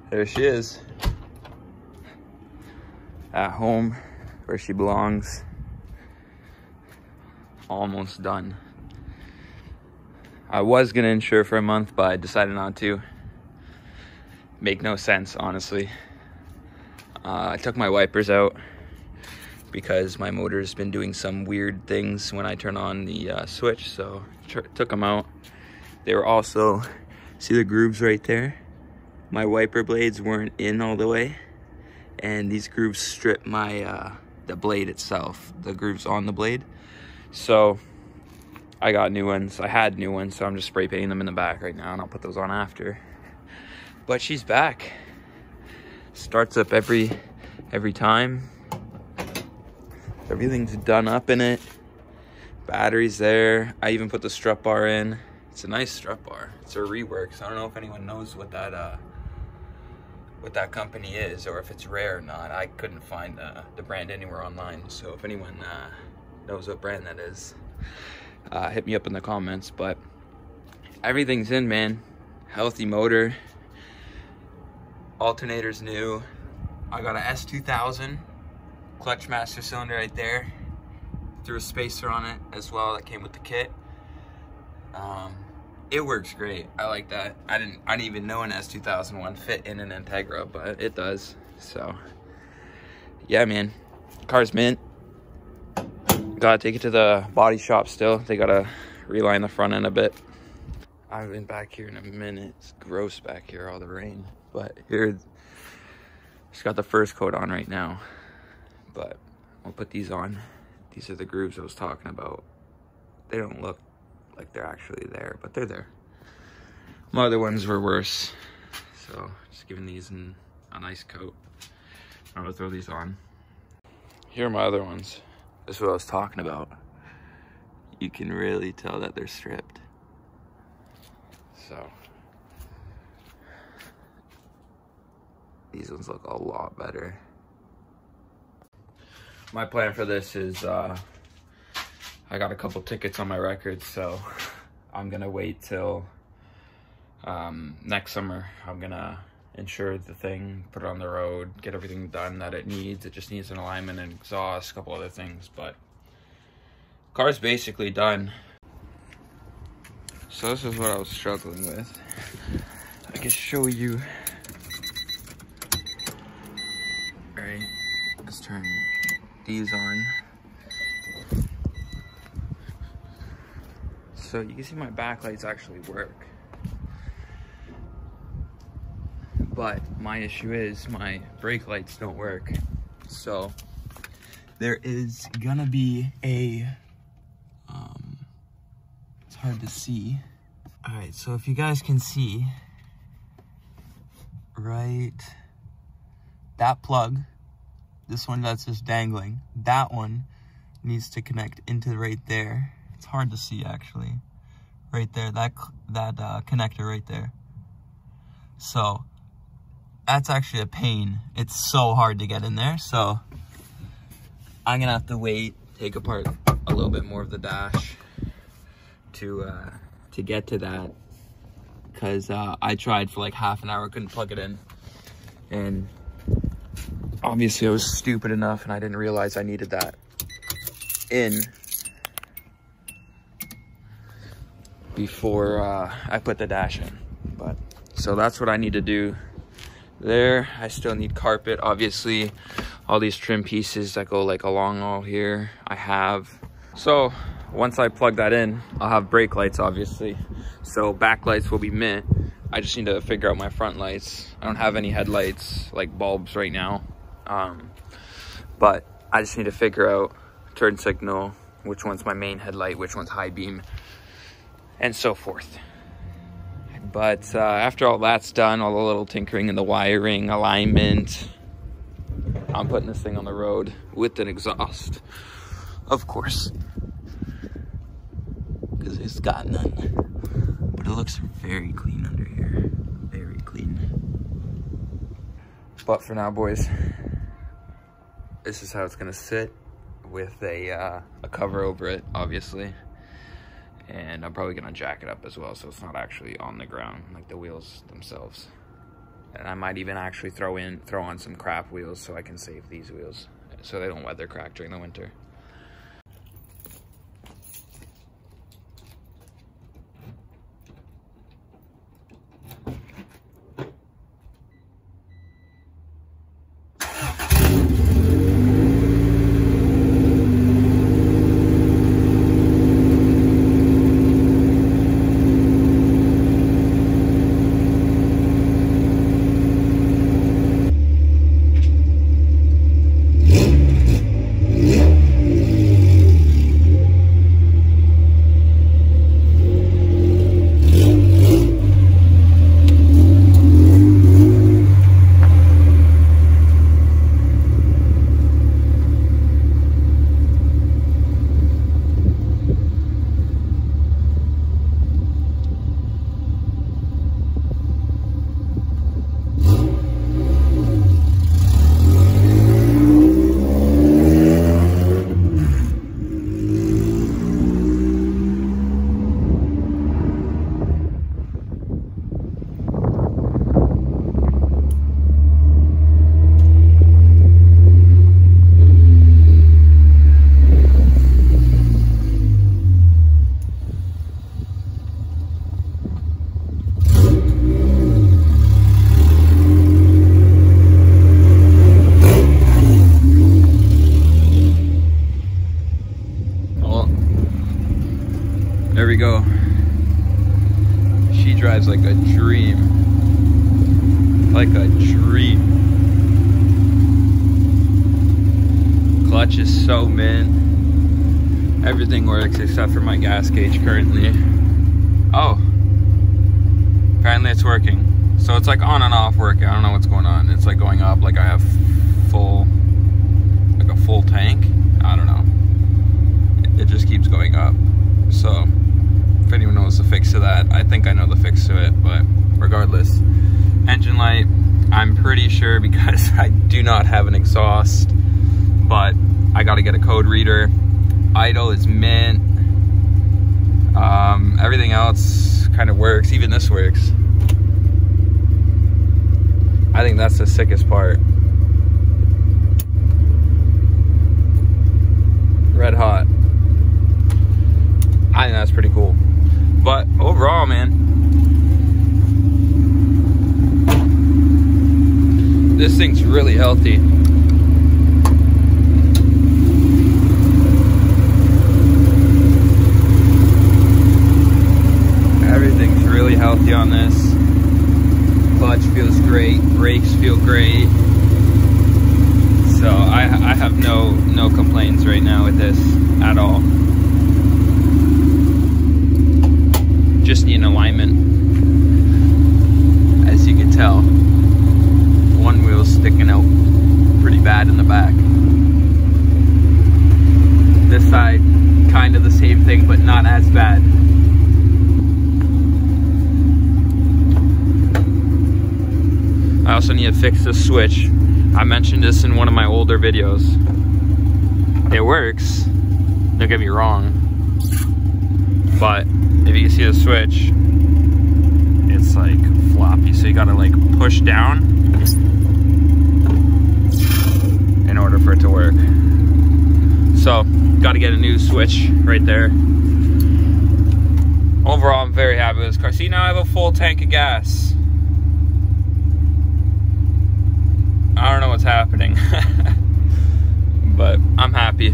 There she is. At home, where she belongs. Almost done. I was gonna insure for a month, but I decided not to. Make no sense, honestly. I took my wipers out because my motor's been doing some weird things when I turn on the switch, so took them out. They were also, see the grooves right there? My wiper blades weren't in all the way, and these grooves strip my the blade itself, the grooves on the blade. So I got new ones. I had new ones, so I'm just spray painting them in the back right now, and I'll put those on after. But she's back. Starts up every time. Everything's done up in it. Battery's there. I even put the strut bar in. It's a nice strut bar. It's a rework. So I don't know if anyone knows what that company is, or if it's rare or not. I couldn't find the brand anywhere online. So if anyone knows what brand that is, hit me up in the comments. But everything's in, man. Healthy motor. Alternator's new. I got a S2000 clutch master cylinder right there. Threw a spacer on it as well that came with the kit. It works great. I like that. I didn't even know an S2000 one fit in an Integra, but it does. So yeah, man. Car's mint. Gotta take it to the body shop still. They gotta reline the front end a bit. I haven't been back here in a minute. It's gross back here, all the rain. But here, just got the first coat on right now. But I'll put these on. These are the grooves I was talking about. They don't look like they're actually there, but they're there. My other ones were worse. So just giving these a nice coat. I'm gonna throw these on. Here are my other ones. This is what I was talking about. You can really tell that they're stripped. So these ones look a lot better. My plan for this is I got a couple tickets on my record, so I'm gonna wait till next summer. I'm gonna insure the thing, put it on the road, get everything done that it needs. It just needs an alignment and exhaust, a couple other things, but car's basically done. So this is what I was struggling with. I can show you. All right, let's turn these on. So you can see my backlights actually work. But my issue is my brake lights don't work. So there is gonna be a, it's hard to see. All right, so if you guys can see, right, that plug, this one that's just dangling, that one needs to connect into right there. It's hard to see actually, right there, that connector right there. So that's actually a pain. It's so hard to get in there. So I'm gonna have to wait, take apart a little bit more of the dash to get to that, because I tried for like half an hour, couldn't plug it in, and obviously I was stupid enough and I didn't realize I needed that in before I put the dash in. But so that's what I need to do there. I still need carpet, obviously. All these trim pieces that go like along all here I have. So once I plug that in, I'll have brake lights, obviously. So back lights will be mint. I just need to figure out my front lights. I don't have any headlights, like bulbs right now. But I just need to figure out turn signal, which one's my main headlight, which one's high beam, and so forth. But after all that's done, all the little tinkering in the wiring, alignment, I'm putting this thing on the road with an exhaust, of course, because it's got none. But it looks very clean under here, very clean. But for now, boys, this is how it's gonna sit with a cover over it, obviously. And I'm probably gonna jack it up as well, so it's not actually on the ground like the wheels themselves. And I might even actually throw on some crap wheels so I can save these wheels so they don't weather crack during the winter. There we go. She drives like a dream. Like a dream. Clutch is so mint. Everything works except for my gas gauge currently. Oh. Apparently it's working. So it's like on and off working. I don't know what's going on. It's like going up like I have like a full tank. I don't know. It just keeps going up. So if anyone knows the fix to that, I think I know the fix to it, but regardless. Engine light, I'm pretty sure because I do not have an exhaust, but I gotta get a code reader. Idle is mint. Everything else kind of works, even this works. I think that's the sickest part. Red hot. I think that's pretty cool. But overall, man, this thing's really healthy. Everything's really healthy on this. Clutch feels great, brakes feel great. So I have no complaints right now with this at all. Just need an alignment. As you can tell, one wheel's sticking out pretty bad in the back. This side, kind of the same thing, but not as bad. I also need to fix this switch. I mentioned this in one of my older videos. It works, don't get me wrong, but if you can see the switch, it's like floppy, so you gotta like push down in order for it to work. So, gotta get a new switch right there. Overall, I'm very happy with this car. See, now I have a full tank of gas. I don't know what's happening, but I'm happy.